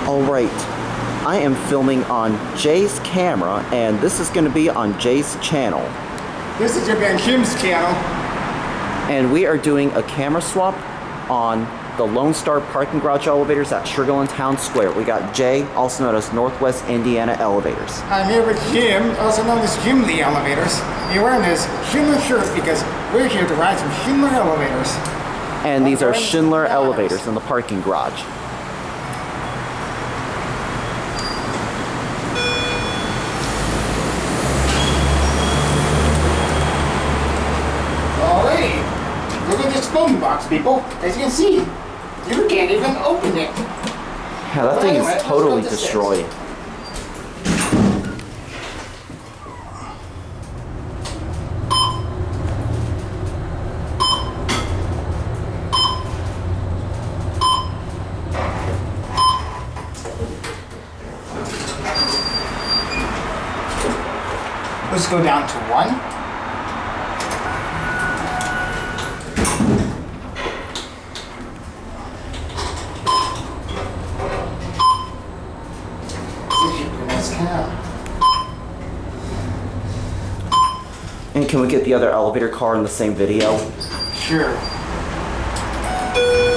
Alright, I am filming on Jay's camera, and this is going to be on Jay's channel. This is going to be on Kim's channel. And we are doing a camera swap on the Lone Star parking garage elevators at Sugar Land Town Square. We got Jay, also known as Northwest Indiana Elevators. I'm here with Jim, also known as Jim the Elevators. You're wearing this Schindler shirt because we're here to ride some Schindler elevators. And these are Schindler elevators in the parking garage. Alrighty, look at this phone box, people. As you can see, you can't even open it. Yeah, that thing is totally destroyed. Let's go down to 1. And can we get the other elevator car in the same video? Sure.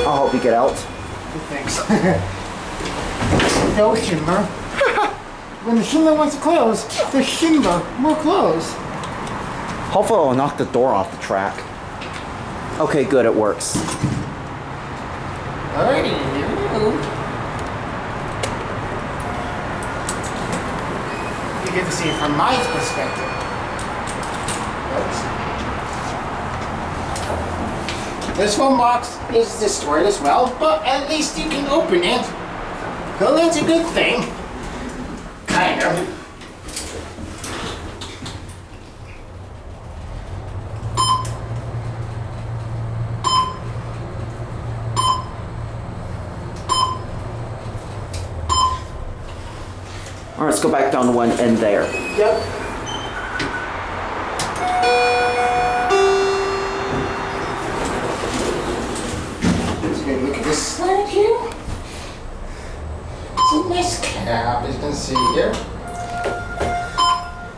I'll help you get out. Thanks. No, Schindler. When the Schindler wants to close, the Schindler will close. Hopefully I'll knock the door off the track. Okay, good, it works. Alrighty, here we go. You get to see it from my perspective. This phone box is destroyed as well, but at least you can open it. So that's a good thing. Kind of. Alright, let's go back down to one end there. Yep. Look at this side here. It's a nice cab, as you can see here.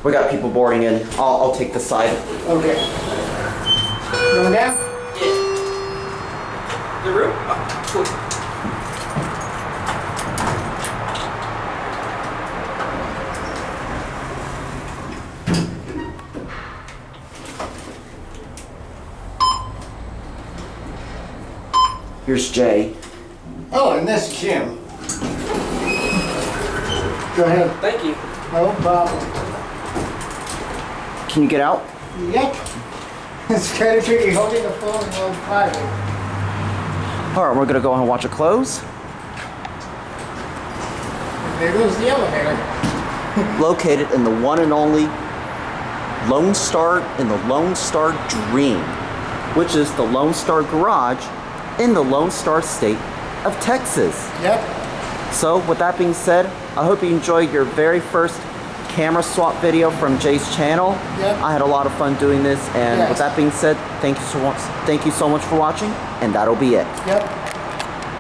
We got people boarding in. I'll take the side. Okay. Going down? Yeah. The room? Oh, cool. Here's Jay. Oh, and this is Jim. Go ahead. Thank you. No problem. Can you get out? Yep. It's kind of tricky holding the phone while driving. Alright, we're gonna go ahead and watch it close. There goes the elevator. Located in the one and only Lone Star in the Lone Star Dream, which is the Lone Star Garage in the Lone Star State of Texas. Yep. So with that being said, I hope you enjoyed your very first camera swap video from Jay's channel. Yep. I had a lot of fun doing this, and Yes. with that being said, thank you so much for watching, and that'll be it. Yep.